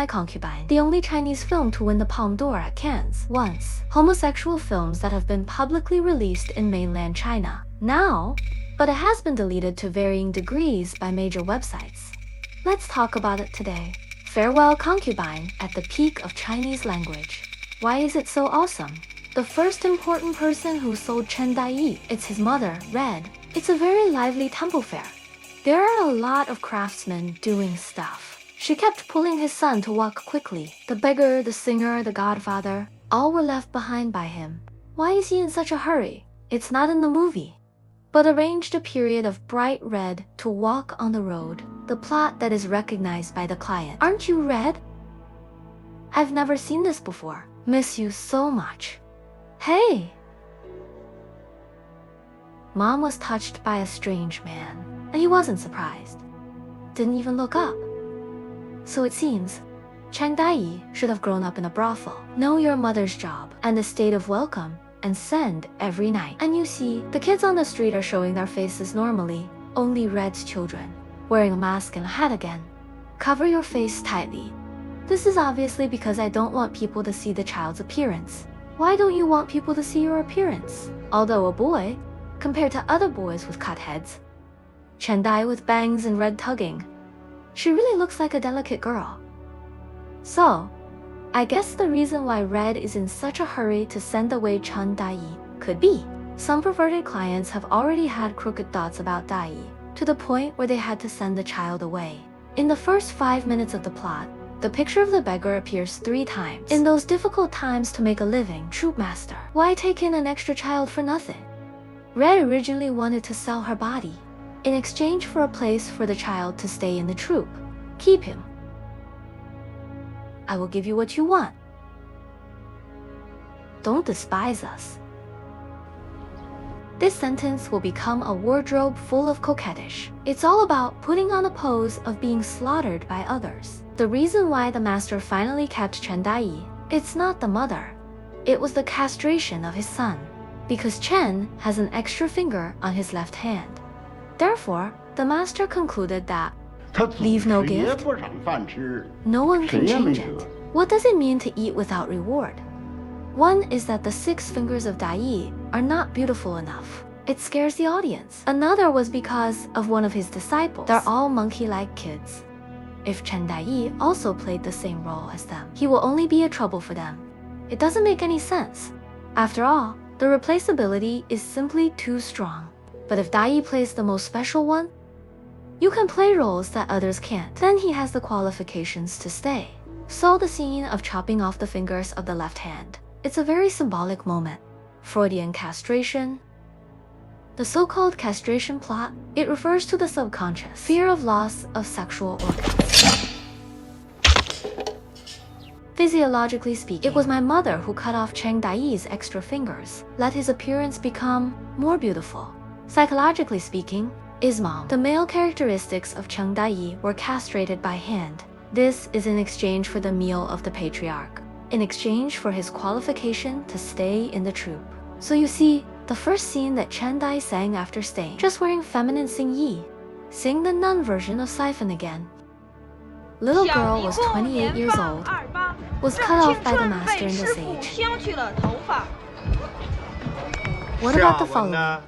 My Concubine, the only Chinese film to win the Palme d'Or at Cannes. Once, homosexual films that have been publicly released in mainland China. Now, but it has been deleted to varying degrees by major websites. Let's talk about it today. Farewell Concubine at the peak of Chinese language. Why is it so awesome? The first important person who sold Chen Dai, it's his mother, Red. It's a very lively temple fair. There are a lot of craftsmen doing stuff. She kept pulling his son to walk quickly. The beggar, the singer, the godfather, all were left behind by him. Why is he in such a hurry? It's not in the movie. But arranged a period of bright red to walk on the road. The plot that is recognized by the client. Aren't you Red? I've never seen this before. Miss you so much. Hey! Mom was touched by a strange man, and he wasn't surprised. Didn't even look up. So it seems, Chen Dai should have grown up in a brothel. Know your mother's job and the state of welcome and send every night. And you see, the kids on the street are showing their faces normally. Only Red's children, wearing a mask and a hat again. Cover your face tightly. This is obviously because I don't want people to see the child's appearance. Why don't you want people to see your appearance? Although a boy, compared to other boys with cut heads. Chen Dai with bangs and red tugging. She really looks like a delicate girl. So, I guess the reason why Red is in such a hurry to send away Chen Dai could be some perverted clients have already had crooked thoughts about Dai, to the point where they had to send the child away. In the first 5 minutes of the plot, the picture of the beggar appears 3 times. In those difficult times to make a living, troop master, why take in an extra child for nothing? Red originally wanted to sell her body, in exchange for a place for the child to stay in the troop. Keep him. I will give you what you want. Don't despise us. This sentence will become a wardrobe full of coquettish. It's all about putting on a pose of being slaughtered by others. The reason why the master finally kept Chen Dai, it's not the mother. It was the castration of his son, because Chen has an extra finger on his left hand. Therefore, the master concluded that leave no gift, no one can change it. What does it mean to eat without reward? One is that the 6 fingers of Dai are not beautiful enough. It scares the audience. Another was because of one of his disciples. They're all monkey-like kids. If Chen Dai also played the same role as them, he will only be a trouble for them. It doesn't make any sense. After all, the replaceability is simply too strong. But if Dai plays the most special one, you can play roles that others can't. Then he has the qualifications to stay. So the scene of chopping off the fingers of the left hand. It's a very symbolic moment. Freudian castration. The so-called castration plot, it refers to the subconscious fear of loss of sexual organs. Physiologically speaking, it was my mother who cut off Chen Dai's extra fingers, let his appearance become more beautiful. Psychologically speaking, his mom, the male characteristics of Chen Dai were castrated by hand. This is in exchange for the meal of the patriarch, in exchange for his qualification to stay in the troop. So you see, the first scene that Chen Dai sang after staying, just wearing feminine Sing Yi, sing the nun version of Siphon again. Little girl was 28 years old, was cut off by the master in this age. What about the following?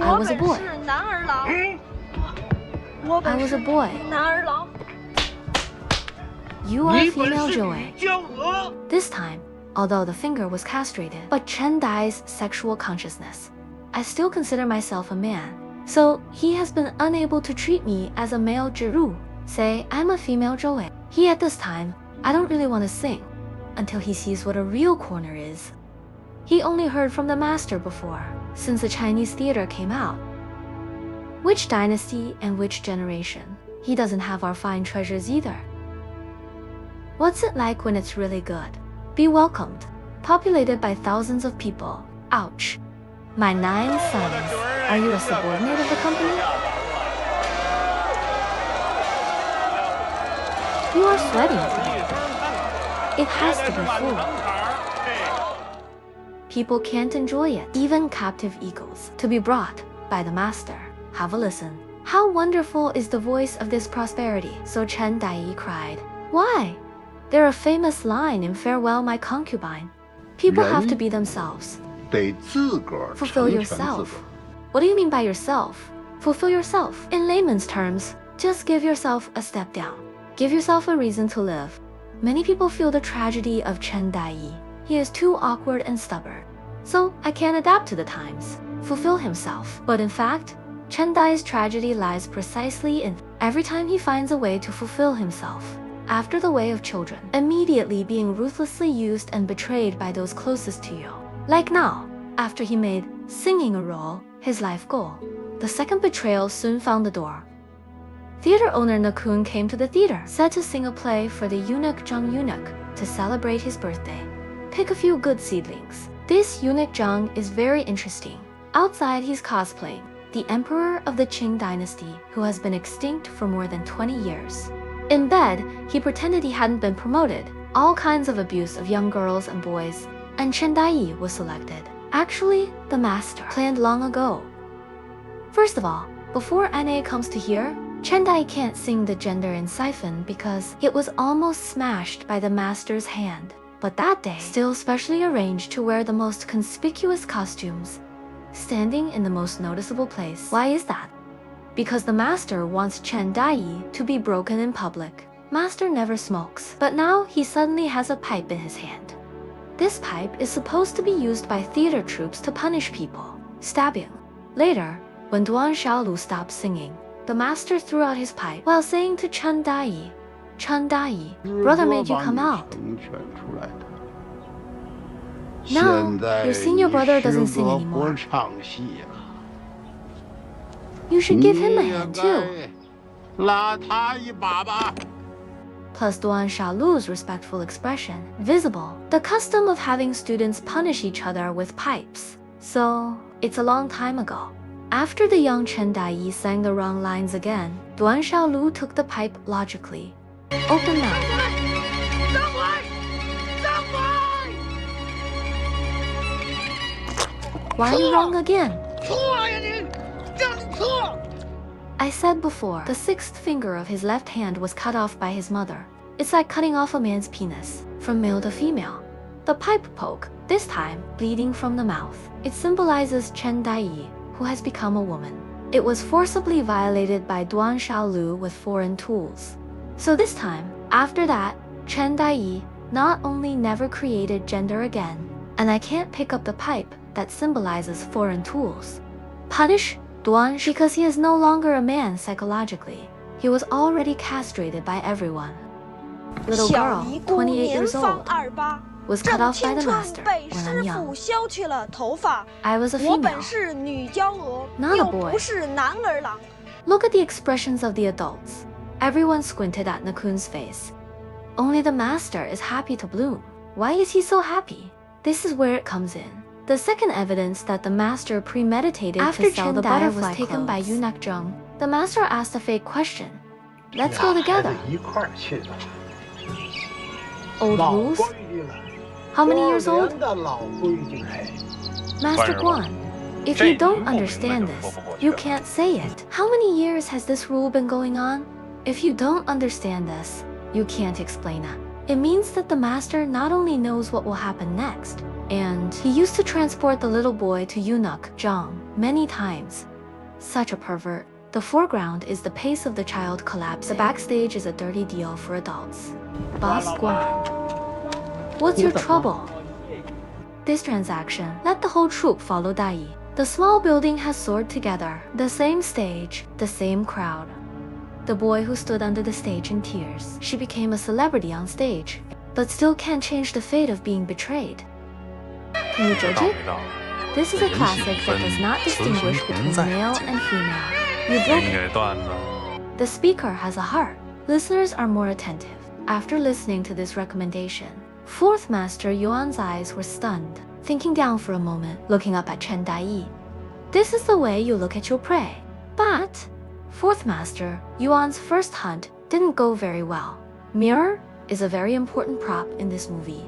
I was a boy. I was a boy. You are female Joey. This time, although the finger was castrated, but Chen Dai's sexual consciousness, I still consider myself a man. So he has been unable to treat me as a male Jiru. Say, I'm a female Joey. He at this time, I don't really want to sing, until he sees what a real corner is. He only heard from the master before, since the Chinese theater came out. Which dynasty and which generation? He doesn't have our fine treasures either. What's it like when it's really good? Be welcomed, populated by thousands of people. Ouch. My 9 sons. Are you a subordinate of the company? You are sweating today. It has to be full. People can't enjoy it, even captive eagles, to be brought by the master. Have a listen. How wonderful is the voice of this prosperity. So Chen Daiyi cried. Why? There a famous line in Farewell My Concubine. People have to be themselves. Fulfill yourself. What do you mean by yourself? Fulfill yourself. In layman's terms, just give yourself a step down. Give yourself a reason to live. Many people feel the tragedy of Chen Daiyi. He is too awkward and stubborn. So I can't adapt to the times. Fulfill himself. But in fact, Chen Dai's tragedy lies precisely in every time he finds a way to fulfill himself. After the way of children, immediately being ruthlessly used and betrayed by those closest to you. Like now, after he made singing a role his life goal. The second betrayal soon found the door. Theater owner Nakun came to the theater, set to sing a play for the eunuch Zhang eunuch to celebrate his birthday. Pick a few good seedlings. This eunuch Zhang is very interesting. Outside he's cosplaying the emperor of the Qing dynasty who has been extinct for more than 20 years. In bed, he pretended he hadn't been promoted, all kinds of abuse of young girls and boys, and Chen Daiyi was selected. Actually, the master planned long ago. First of all, before NA comes to here, Chen Daiyi can't sing the gender in siphon because it was almost smashed by the master's hand. But that day, still specially arranged to wear the most conspicuous costumes, standing in the most noticeable place. Why is that? Because the master wants Chen Daiyi to be broken in public. Master never smokes, but now he suddenly has a pipe in his hand. This pipe is supposed to be used by theater troupes to punish people, stabbing. Later, when Duan Xiaolu stopped singing, the master threw out his pipe while saying to Chen Daiyi, Chen Daiyi, brother made you come out. Now, your senior brother doesn't sing anymore. You should give him a hand too. Plus Duan Xiaolu's respectful expression, visible, the custom of having students punish each other with pipes. So, it's a long time ago. After the young Chen Daiyi sang the wrong lines again, Duan Xiaolu took the pipe logically. Open mouth. Why are you wrong again? I said before, the sixth finger of his left hand was cut off by his mother. It's like cutting off a man's penis, from male to female. The pipe poke, this time bleeding from the mouth. It symbolizes Chen Daiyi, who has become a woman. It was forcibly violated by Duan Xiaolu with foreign tools. So this time, after that, Chen Daiyi not only never created gender again, and I can't pick up the pipe that symbolizes foreign tools. Punish Duan because he is no longer a man psychologically. He was already castrated by everyone. Little girl, 28 years old, was cut off by the master when I'm young. I was a female, not a boy. Look at the expressions of the adults. Everyone squinted at Nakun's face. Only the master is happy to bloom. Why is he so happy? This is where it comes in. The second evidence that the master premeditated to sell the butterfly was taken by eunuch Zheng. The master asked a fake question. Let's go together. Old rules? How many years old? Master Guan, if you don't understand this, you can't say it. How many years has this rule been going on? If you don't understand this, you can't explain it. It means that the master not only knows what will happen next, and he used to transport the little boy to eunuch Zhang many times. Such a pervert. The foreground is the pace of the child collapsing. The backstage is a dirty deal for adults. Boss Guan, what's your trouble? This transaction, let the whole troupe follow Daiyi. The small building has soared together. The same stage, the same crowd. The boy who stood under the stage in tears. She became a celebrity on stage, but still can't change the fate of being betrayed. Can you judge it? This is a classic that does not distinguish between male and female. You broke it. The speaker has a heart. Listeners are more attentive. After listening to this recommendation, fourth master Yuan's eyes were stunned, thinking down for a moment, looking up at Chen Daiyi. This is the way you look at your prey. But fourth master Yuan's first hunt didn't go very well. Mirror is a very important prop in this movie.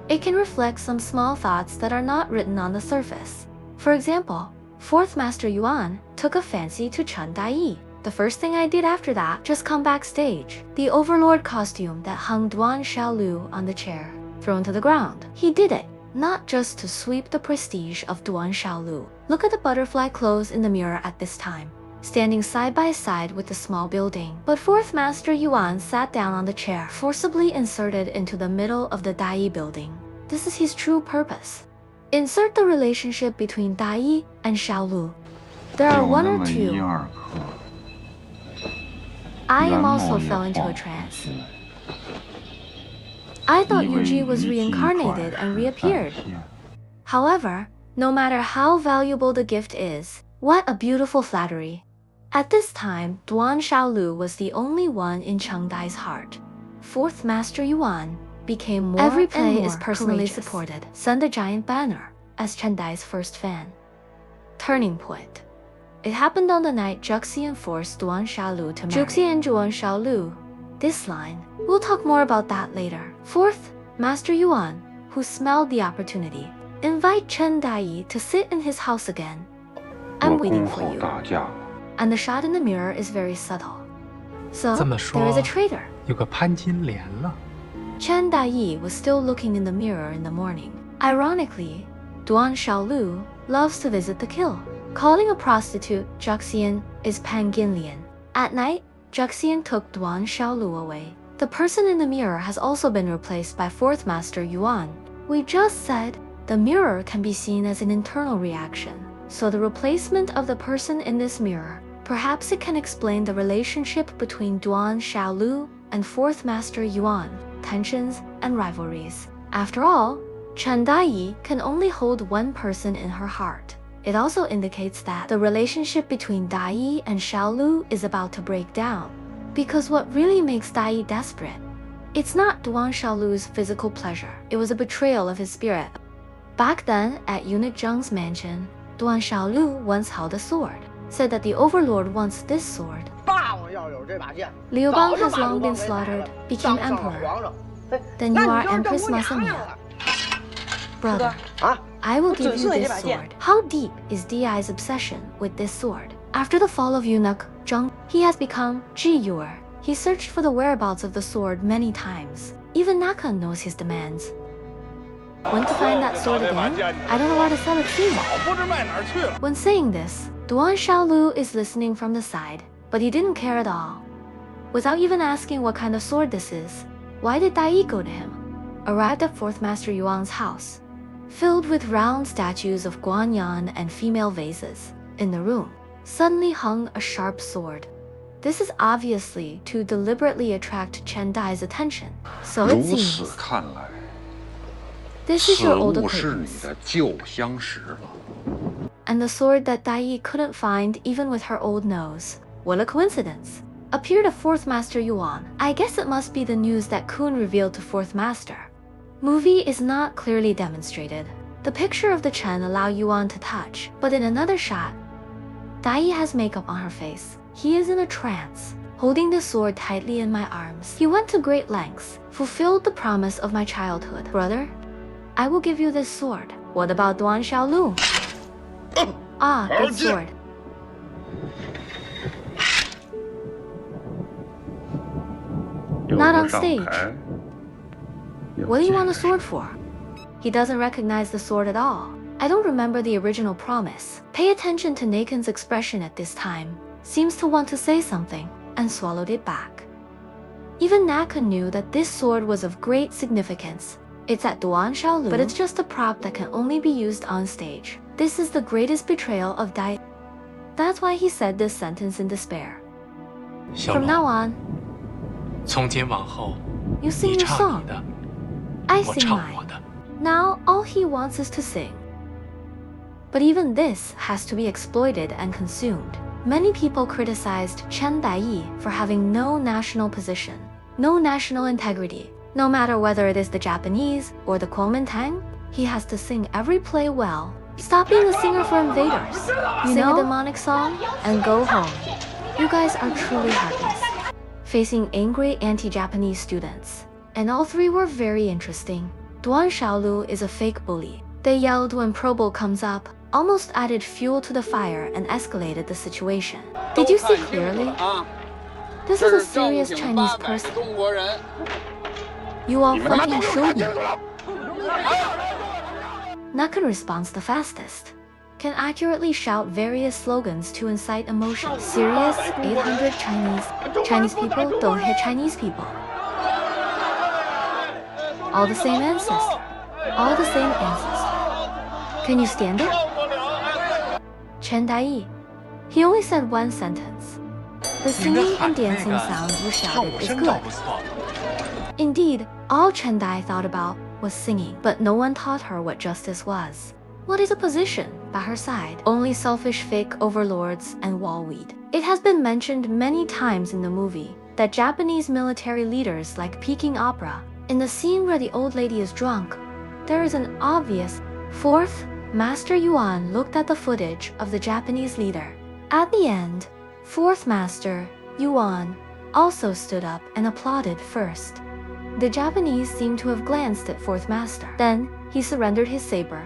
It can reflect some small thoughts that are not written on the surface. For example, fourth master Yuan took a fancy to Chen Daiyi. The first thing I did after that, just come backstage. The overlord costume that hung Duan Xiaolu on the chair, thrown to the ground. He did it, not just to sweep the prestige of Duan Xiaolu. Look at the butterfly clothes in the mirror at this time, standing side by side with the small building. But Fourth Master Yuan sat down on the chair, forcibly inserted into the middle of the Dai building. This is his true purpose. Insert the relationship between Dai and Xiaolu. There are one or two. I am also fell into a trance. I thought Yuji was reincarnated and reappeared. However, no matter how valuable the gift is, what a beautiful flattery. At this time, Duan Xiaolu was the only one in Cheng Dai's heart. Fourth Master Yuan became more Every play and more is personally courageous. Supported. Send a giant banner as Cheng Dai's first fan. Turning point. It happened on the night Juxian forced Duan Xiaolu to marry. Juxian Duan Xiaolu. This line, we'll talk more about that later. Fourth, Master Yuan, who smelled the opportunity, invite Chen Dai to sit in his house again. I'm waiting for you. And the shot in the mirror is very subtle. So, there is a traitor. Chen Dai was still looking in the mirror in the morning. Ironically, Duan Xiaolu loves to visit the kill. Calling a prostitute Juxian is Panginlian. At night, Juxian took Duan Xiaolu away. The person in the mirror has also been replaced by Fourth Master Yuan. We just said the mirror can be seen as an internal reaction. So the replacement of the person in this mirror, perhaps it can explain the relationship between Duan Xiaolu and Fourth Master Yuan, tensions and rivalries. After all, Chen Dai can only hold one person in her heart. It also indicates that the relationship between Dai and Xiaolu is about to break down. Because what really makes Dai desperate, it's not Duan Xiaolu's physical pleasure. It was a betrayal of his spirit. Back then, at Eunuch Zheng's mansion, Duan Xiaolu once held a sword, said that the overlord wants this sword. Liu Bang has long been slaughtered, became emperor. Then you are Empress Masamiya. Brother, I will give you this sword. How deep is Di's obsession with this sword? After the fall of Eunuch Zheng, he has become Jiyuer. He searched for the whereabouts of the sword many times. Even Naka knows his demands. When to find that sword again? I don't know where to sell it to. When saying this, Duan Xiaolu is listening from the side, but he didn't care at all. Without even asking what kind of sword this is, why did Dai go to him? Arrived at Fourth Master Yuan's house, filled with round statues of Guanyan and female vases. In the room, suddenly hung a sharp sword. This is obviously to deliberately attract Chen Dai's attention. So it seems. This is your old acquaintance. And the sword that Dai couldn't find even with her old nose. What a coincidence. Appeared to Fourth Master Yuan. I guess it must be the news that Kun revealed to Fourth Master. Movie is not clearly demonstrated. The picture of the Chen allow Yuan to touch, but in another shot, Dai has makeup on her face. He is in a trance, holding the sword tightly in my arms. He went to great lengths, fulfilled the promise of my childhood. Brother, I will give you this sword. What about Duan Xiaolu? Ah, good sword. Not on stage. What do you want a sword for? He doesn't recognize the sword at all. I don't remember the original promise. Pay attention to Naken's expression at this time. Seems to want to say something, and swallowed it back. Even Naka knew that this sword was of great significance. It's at Duan Xiaolu, but it's just a prop that can only be used on stage. This is the greatest betrayal of Dai. That's why he said this sentence in despair. From now on, you sing your song. I sing mine. Now all he wants is to sing. But even this has to be exploited and consumed. Many people criticized Chen Dai for having no national position, no national integrity. No matter whether it is the Japanese or the Kuomintang, he has to sing every play well. Stop being a singer for invaders. Sing a demonic song and go home. You guys are truly heartless. Facing angry anti-Japanese students. And all three were very interesting. Duan Xiaolu is a fake bully. They yelled when Probo comes up, almost added fuel to the fire and escalated the situation. Did you see clearly? This is a serious Chinese person. You all fucking showed me. Nakan responds the fastest. Can accurately shout various slogans to incite emotion. Serious, 800 Chinese people don't hit Chinese people. All the same ancestor. All the same ancestor. Can you stand it? Chen Dai. He only said one sentence. The singing and dancing sound you shouted is good. Indeed, all Chen Dai thought about was singing, but no one taught her what justice was. What is a position by her side? Only selfish fake overlords and wallweed. It has been mentioned many times in the movie that Japanese military leaders like Peking opera. In the scene where the old lady is drunk, there is an obvious fourth Master Yuan looked at the footage of the Japanese leader. At the end, fourth Master Yuan also stood up and applauded first. The Japanese seem to have glanced at fourth master. Then he surrendered his saber.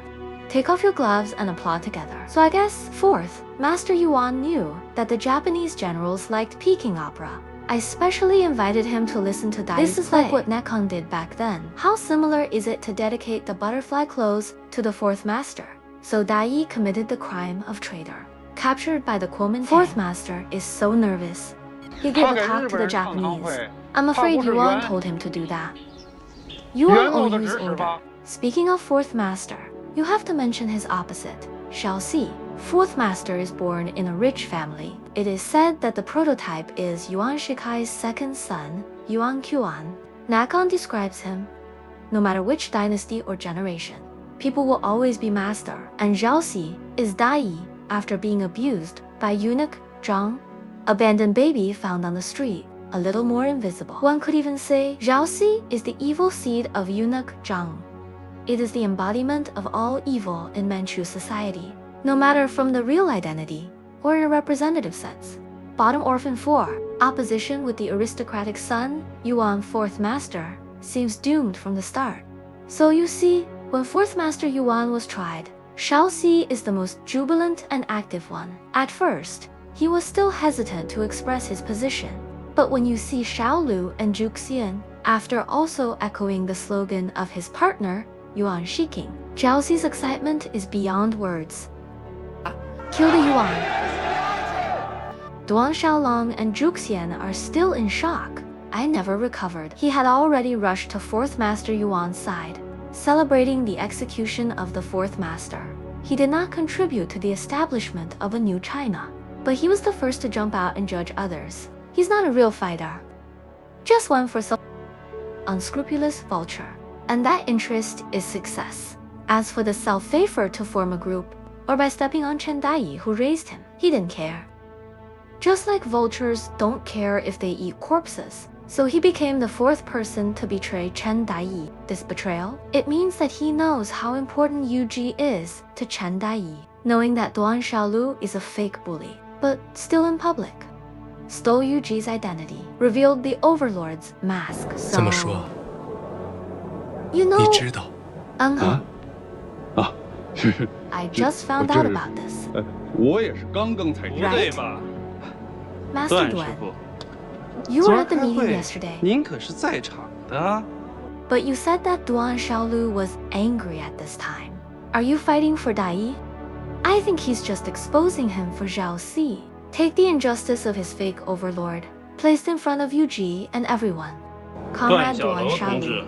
Take off your gloves and applaud together. So I guess fourth Master Yuan knew that the Japanese generals liked Peking opera. I specially invited him to listen to Dai's This is like what Nekong did back then. How similar is it to dedicate the butterfly clothes to the fourth master? So Dai committed the crime of traitor. Captured by the Kuomintang, fourth master is so nervous. He gave a talk to the Japanese. I'm afraid Yuan told him to do that. Yuan owed his order. Speaking of fourth master, you have to mention his opposite, Xiaoxi. Fourth master is born in a rich family. It is said that the prototype is Yuan Shikai's second son, Yuan Qiuan. Nakon describes him. No matter which dynasty or generation, people will always be master. And Xiaoxi is Dai after being abused by eunuch Zhang, abandoned baby found on the street, a little more invisible. One could even say Xiaoxi is the evil seed of eunuch Zhang. It is the embodiment of all evil in Manchu society, no matter from the real identity or in a representative sense. Bottom orphan 4, opposition with the aristocratic son, Yuan fourth master, seems doomed from the start. So you see, when fourth master Yuan was tried, Xiaoxi is the most jubilant and active one. At first, he was still hesitant to express his position. But when you see Xiaolu and Juxian, after also echoing the slogan of his partner, Yuan Shiking, Xiaoxi's excitement is beyond words. Kill the Yuan. Duan Xiaolong and Juxian are still in shock. I never recovered. He had already rushed to fourth master Yuan's side, celebrating the execution of the fourth master. He did not contribute to the establishment of a new China, but he was the first to jump out and judge others. He's not a real fighter, just one for some unscrupulous vulture, and that interest is success. As for the self-favor to form a group, or by stepping on Chen Dai who raised him, he didn't care. Just like vultures don't care if they eat corpses, so he became the fourth person to betray Chen Dai. This betrayal, it means that he knows how important Yuji is to Chen Dai, knowing that Duan Xiaolu is a fake bully, but still in public. Stole Yuji's identity, revealed the overlord's mask. So, you know, I just found out about this. Right? Master Duan, you were at the meeting yesterday. But you said that Duan Xiaolu was angry at this time. Are you fighting for Dai? I think he's just exposing him for Xiaoxi. Take the injustice of his fake overlord, placed in front of Yuji and everyone. Comrade Duan Xiaolu.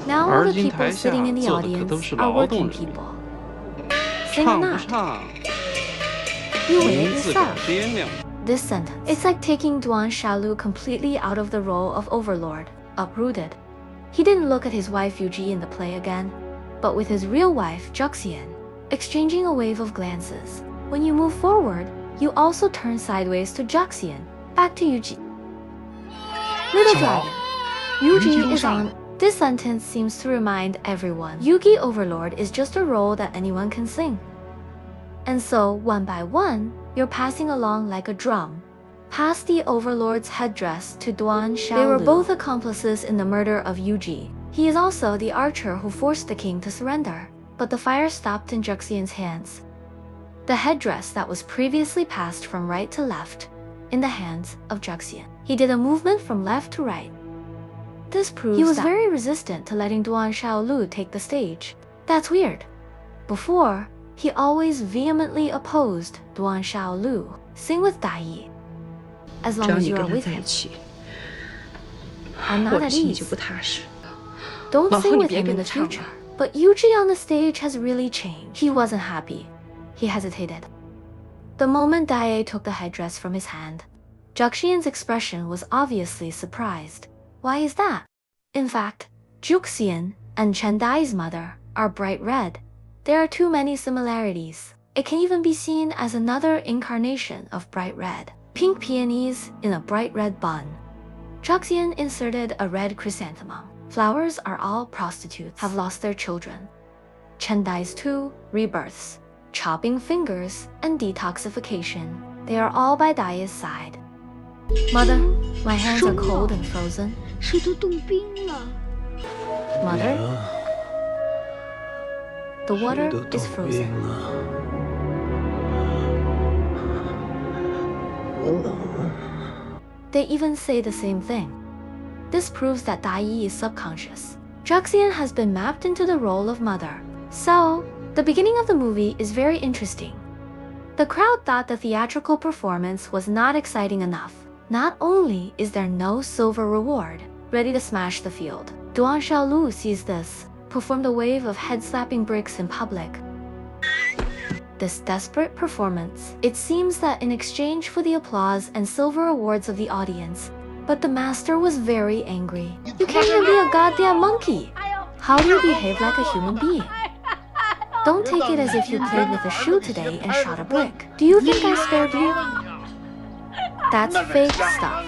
Now all the people sitting in the audience are working people. Sing or not? You win it yourself. This sentence, it's like taking Duan Xiaolu completely out of the role of overlord, uprooted. He didn't look at his wife Yuji in the play again, but with his real wife, Juxian, exchanging a wave of glances. When you move forward, you also turn sideways to Juxian, back to Yuji. Little Dragon, Yuji is on. This sentence seems to remind everyone, Yugi Overlord is just a role that anyone can sing. And so, one by one, you're passing along like a drum, past the Overlord's headdress to Duan Xiaolu. They were both accomplices in the murder of Yuji. He is also the archer who forced the king to surrender, but the fire stopped in Juxian's hands. The headdress that was previously passed from right to left, in the hands of Juxian. He did a movement from left to right. This proves he was very resistant to letting Duan Shaolu take the stage. That's weird. Before, he always vehemently opposed Duan Shaolu. Sing with Dai Yi. As long as you are with him, I'm not at ease. Don't sing with him in the future. But Yuji on the stage has really changed. He wasn't happy. He hesitated. The moment Dai took the headdress from his hand, Juxian's expression was obviously surprised. Why is that? In fact, Juxian and Chen Dai's mother are bright red. There are too many similarities. It can even be seen as another incarnation of bright red. Pink peonies in a bright red bun. Juxian inserted a red chrysanthemum. Flowers are all prostitutes, have lost their children. Chen Dai's too, rebirths, chopping fingers, and detoxification. They are all by Dai's side. Mother, my hands are cold and frozen. Mother, the water is frozen. They even say the same thing. This proves that Dai Yi is subconscious. Juxian has been mapped into the role of mother. So, the beginning of the movie is very interesting. The crowd thought the theatrical performance was not exciting enough. Not only is there no silver reward, ready to smash the field, Duan Shaolu sees this, performed a wave of head-slapping bricks in public. This desperate performance, it seems that in exchange for the applause and silver awards of the audience, but the master was very angry. You can't even be a goddamn monkey! How do you behave like a human being? Don't take it as if you played with a shoe today and shot a brick. Do you think I spared you? That's fake stuff.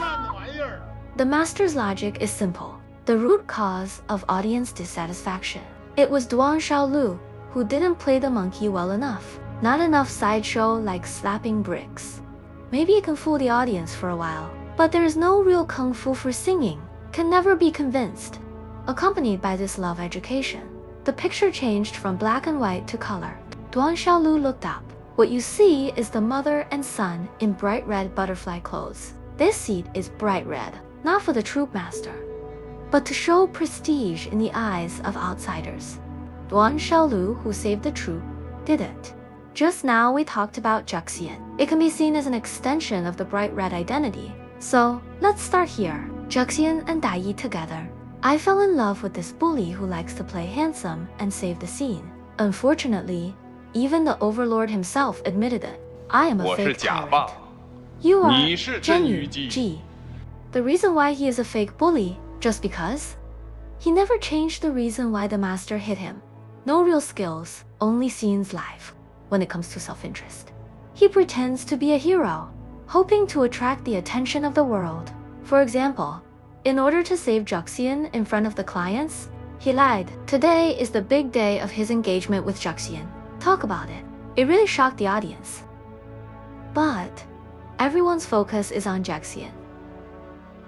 The master's logic is simple. The root cause of audience dissatisfaction. It was Duan Shaolu who didn't play the monkey well enough. Not enough sideshow like slapping bricks. Maybe it can fool the audience for a while, but there is no real kung fu for singing. Can never be convinced. Accompanied by this love education, the picture changed from black and white to color. Duan Shaolu looked up. What you see is the mother and son in bright red butterfly clothes. This seat is bright red, not for the troop master, but to show prestige in the eyes of outsiders. Duan Shaolu, who saved the troop, did it. Just now we talked about Juxian. It can be seen as an extension of the bright red identity. So, let's start here. Juxian and Dai Yi together. I fell in love with this bully who likes to play handsome and save the scene. Unfortunately, even the overlord himself admitted it. I am a fake tyrant. You are Zhen Yuji. The reason why he is a fake bully, just because? He never changed the reason why the master hit him. No real skills, only scenes live. When it comes to self-interest, he pretends to be a hero, hoping to attract the attention of the world. For example, in order to save Juxian in front of the clients, he lied. Today is the big day of his engagement with Juxian. Talk about it. It really shocked the audience. But everyone's focus is on Juxian.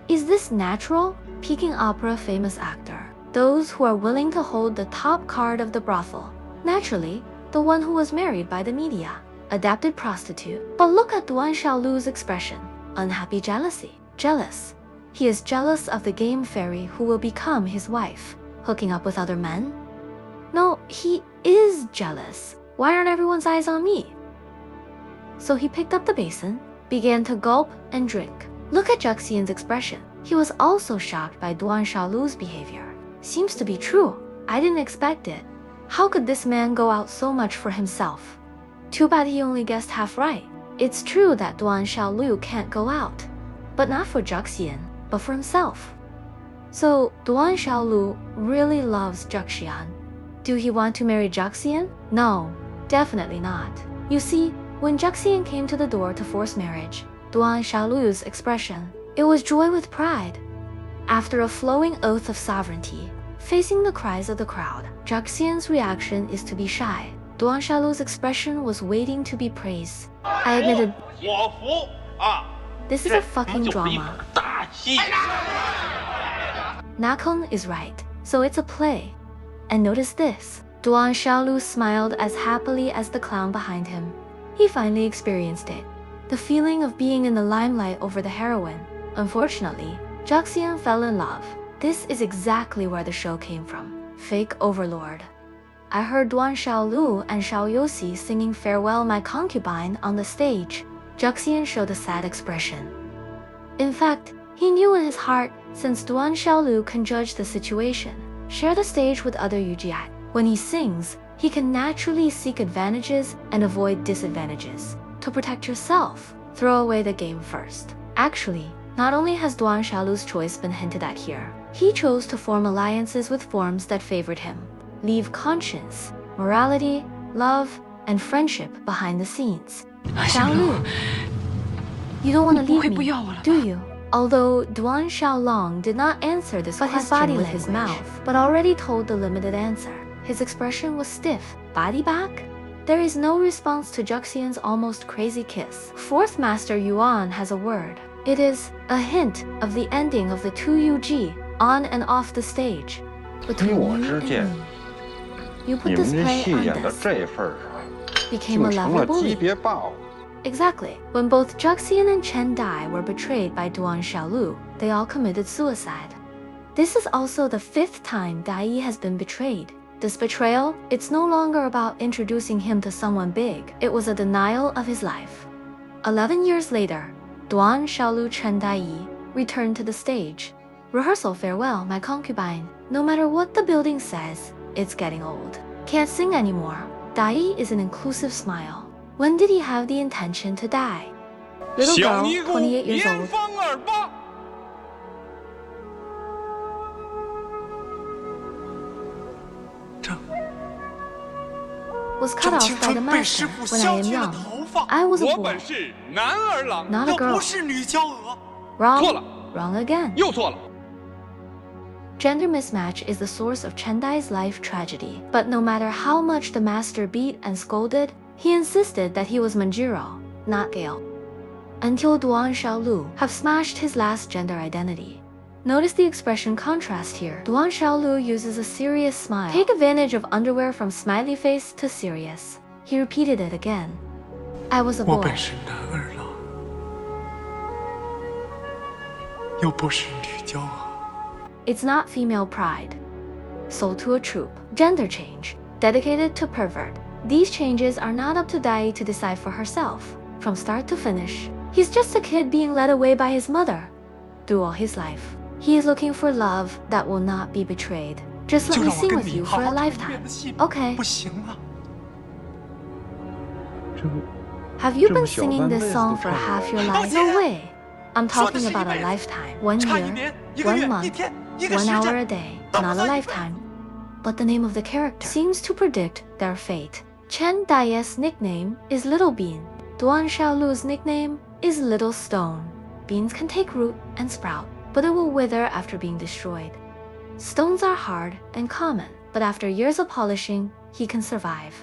Is this natural? Peking opera famous actor. Those who are willing to hold the top card of the brothel. Naturally, the one who was married by the media. Adapted prostitute. But look at Duan Shaolu's expression. Unhappy jealousy. Jealous. He is jealous of the game fairy who will become his wife. Hooking up with other men? No, he is jealous. Why aren't everyone's eyes on me? So he picked up the basin, began to gulp and drink. Look at Juxian's expression. He was also shocked by Duan Shaolu's behavior. Seems to be true. I didn't expect it. How could this man go out so much for himself? Too bad he only guessed half right. It's true that Duan Shaolu can't go out, but not for Juxian, but for himself. So Duan Shaolu really loves Juxian. Do he want to marry Juxian? No, definitely not. You see, when Juxian came to the door to force marriage, Duan Shaolu's expression, it was joy with pride. After a flowing oath of sovereignty, facing the cries of the crowd, Juxian's reaction is to be shy. Duan Shaolu's expression was waiting to be praised. I admitted, this is a fucking drama. Nakon is right. so it's a play. And notice this. Duan Xiaolu smiled as happily as the clown behind him. He finally experienced it. The feeling of being in the limelight over the heroine. Unfortunately, Jiaxian fell in love. This is exactly where the show came from. Fake overlord. I heard Duan Xiaolu and Xiao Yoxi singing Farewell My Concubine on the stage. Jiaxian showed a sad expression. In fact, he knew in his heart, since Duan Xiaolu can judge the situation, share the stage with other Yujiat. When he sings, he can naturally seek advantages and avoid disadvantages. To protect yourself, throw away the game first. Actually, not only has Duan Xiaolu's choice been hinted at here, he chose to form alliances with forms that favored him. Leave conscience, morality, love, and friendship behind the scenes. Xiaolu, you don't want to leave me, do you? Although Duan Xiaolong did not answer this question with his mouth, but already told the limited answer. His expression was stiff. Body back? There is no response to Jiaxian's almost crazy kiss. Fourth Master Yuan has a word. It is a hint of the ending of the two Yuji on and off the stage. Between you and me. You put this play on this. Became a level bully. Exactly. When both Jiaxian and Chen Dai were betrayed by Duan Xiaolu, they all committed suicide. This is also the 5th time Dai Yi has been betrayed. This betrayal, it's no longer about introducing him to someone big. It was a denial of his life. 11 years later, Duan Xiaolu Chen Dai Yi returned to the stage. Rehearsal Farewell My Concubine. No matter what the building says, it's getting old. Can't sing anymore. Dai Yi is an inclusive smile. When did he have the intention to die? Little girl, 28 years old. Was cut off by the master when I am young. I was a boy, not a girl. Wrong again. Gender mismatch is the source of Chen Dai's life tragedy. But no matter how much the master beat and scolded, he insisted that he was Manjiro, not Gale. Until Duan Xiaolu have smashed his last gender identity. Notice the expression contrast here. Duan Xiaolu uses a serious smile. Take advantage of underwear from smiley face to serious. He repeated it again. I was a boy. It's not female pride. Sold to a troupe. Gender change. Dedicated to pervert. These changes are not up to Dai to decide for herself. From start to finish, he's just a kid being led away by his mother. Through all his life, he is looking for love that will not be betrayed. Just let me sing with you for a lifetime. Okay. Have you been singing this song for half your life? No way. I'm talking about a lifetime. 1 year, 1 month, 1 hour a day. Not a lifetime. But the name of the character seems to predict their fate. Chen Dai's nickname is Little Bean. Duan Xiaolu's nickname is Little Stone. Beans can take root and sprout, but it will wither after being destroyed. Stones are hard and common, but after years of polishing, he can survive.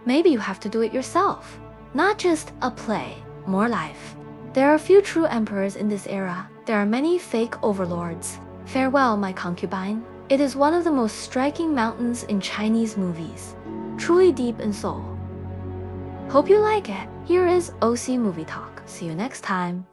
Maybe you have to do it yourself. Not just a play, more life. There are few true emperors in this era. There are many fake overlords. Farewell, My Concubine. It is one of the most striking mountains in Chinese movies. Truly deep in soul. Hope you like it. Here is OC Movie Talk. See you next time.